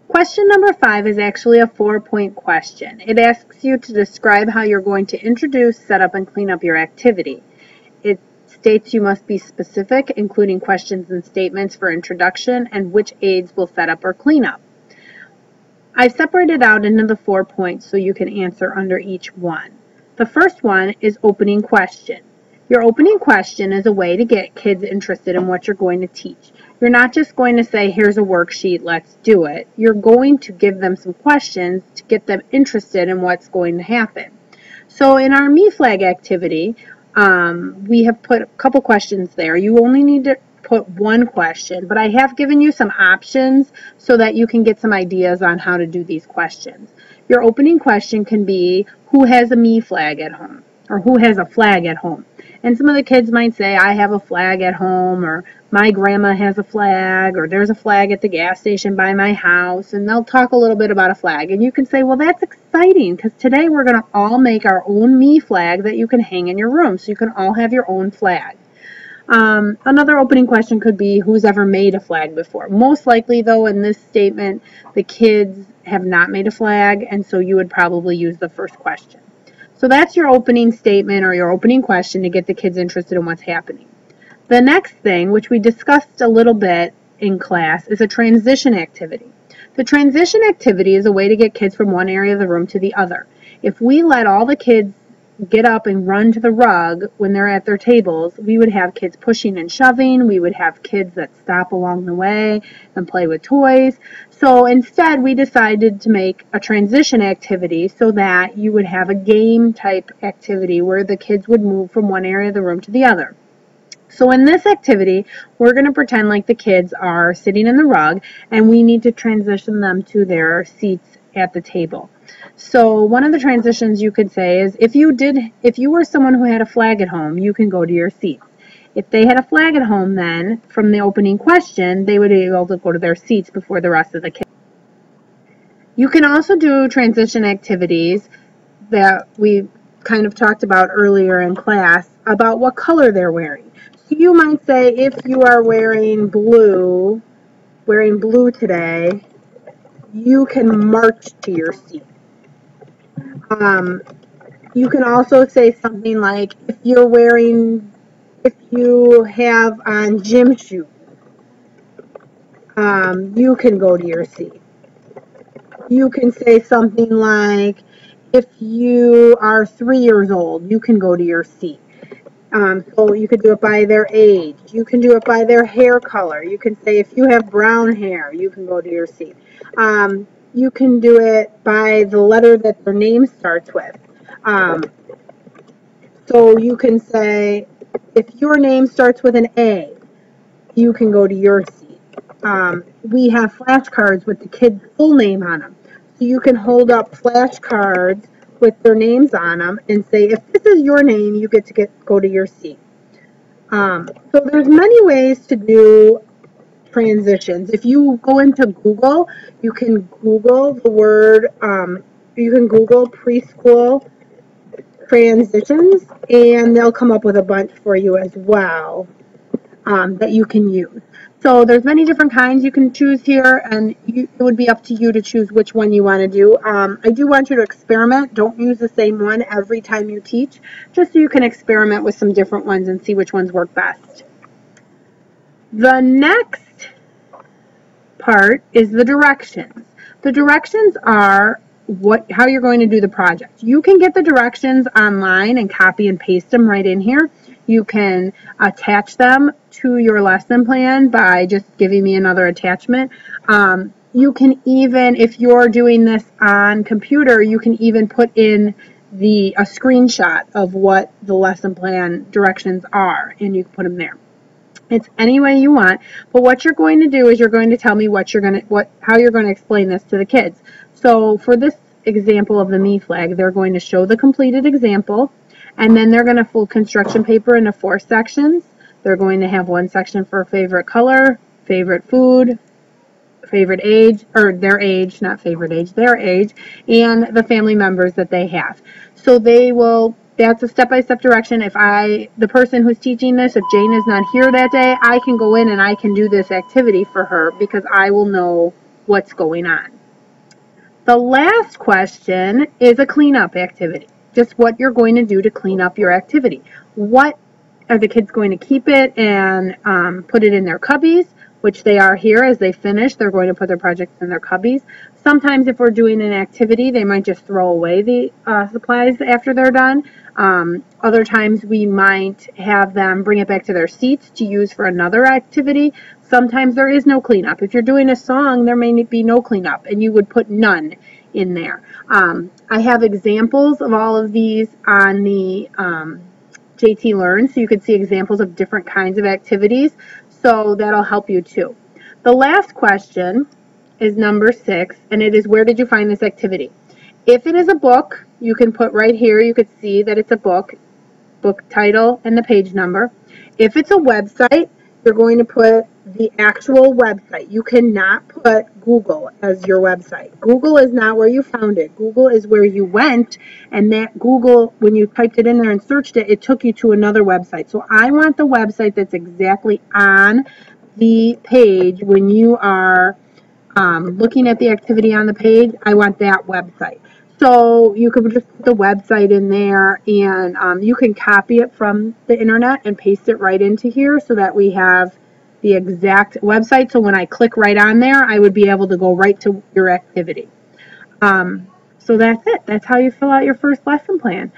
Question number 5 is actually a 4-point question. It asks you to describe how you're going to introduce, set up, and clean up your activity. It states you must be specific, including questions and statements for introduction and which aids will set up or clean up. I've separated out into the 4 points so you can answer under each one. The first one is opening question. Your opening question is a way to get kids interested in what you're going to teach. You're not just going to say, here's a worksheet, let's do it. You're going to give them some questions to get them interested in what's going to happen. So in our Me Flag activity, we have put a couple questions there. You only need to put one question, but I have given you some options so that you can get some ideas on how to do these questions. Your opening question can be, who has a Me Flag at home? Or who has a flag at home? And some of the kids might say, I have a flag at home, or my grandma has a flag, or there's a flag at the gas station by my house, and they'll talk a little bit about a flag. And you can say, well, that's exciting, because today we're going to all make our own Me Flag that you can hang in your room, so you can all have your own flag. Another opening question could be, who's ever made a flag before? Most likely, though, in this statement, the kids have not made a flag, and so you would probably use the first question. So that's your opening statement or your opening question to get the kids interested in what's happening. The next thing, which we discussed a little bit in class, is a transition activity. The transition activity is a way to get kids from one area of the room to the other. If we let all the kids get up and run to the rug when they're at their tables, we would have kids pushing and shoving. We would have kids that stop along the way and play with toys. So instead, we decided to make a transition activity so that you would have a game type activity where the kids would move from one area of the room to the other. So in this activity, we're going to pretend like the kids are sitting in the rug and we need to transition them to their seats at the table. So one of the transitions you could say is, if you were someone who had a flag at home, you can go to your seat. If they had a flag at home, then from the opening question, they would be able to go to their seats before the rest of the kids. You can also do transition activities that we kind of talked about earlier in class about what color they're wearing. So you might say, if you are wearing blue today, you can march to your seat. You can also say something like, if you have on gym shoes, you can go to your seat. You can say something like, if you are 3 years old, you can go to your seat. So you could do it by their age. You can do it by their hair color. You can say, if you have brown hair, you can go to your seat. You can do it by the letter that their name starts with. So you can say, if your name starts with an A, you can go to your seat. We have flashcards with the kids' full name on them. So you can hold up flashcards with their names on them and say, if this is your name, you get to go to your seat. So there's many ways to do transitions. If you go into Google, you can Google the word, you can Google preschool transitions, and they'll come up with a bunch for you as well that you can use. So there's many different kinds you can choose here, and it would be up to you to choose which one you want to do. I do want you to experiment. Don't use the same one every time you teach, just so you can experiment with some different ones and see which ones work best. The next part is the directions. The directions are how you're going to do the project. You can get the directions online and copy and paste them right in here. You can attach them to your lesson plan by just giving me another attachment. You can even, if you're doing this on computer, you can even put in a screenshot of what the lesson plan directions are, and you can put them there. It's any way you want, but what you're going to do is you're going to tell me how you're going to explain this to the kids. So for this example of the Me Flag, they're going to show the completed example, and then they're going to fold construction paper into 4 sections. They're going to have one section for favorite color, favorite food, favorite age, or their age, not favorite age, their age, and the family members that they have. So that's a step-by-step direction. If the person who's teaching this, if Jane is not here that day, I can go in and I can do this activity for her because I will know what's going on. The last question is a cleanup activity. Just what you're going to do to clean up your activity. What are the kids going to keep it and put it in their cubbies, which they are here as they finish. They're going to put their projects in their cubbies. Sometimes if we're doing an activity, they might just throw away the supplies after they're done. Other times we might have them bring it back to their seats to use for another activity. Sometimes there is no cleanup. If you're doing a song, there may be no cleanup, and you would put none in there. I have examples of all of these on the JT Learn, so you can see examples of different kinds of activities, so that'll help you too. The last question is number 6, and it is, where did you find this activity? If it is a book, you can put right here, you could see that it's a book title and the page number. If it's a website, you're going to put the actual website. You cannot put Google as your website. Google is not where you found it. Google is where you went, and that Google, when you typed it in there and searched it, it took you to another website. So I want the website that's exactly on the page when you are looking at the activity on the page. I want that website. So you could just put the website in there, and you can copy it from the internet and paste it right into here so that we have the exact website. So when I click right on there, I would be able to go right to your activity. So that's it. That's how you fill out your first lesson plan.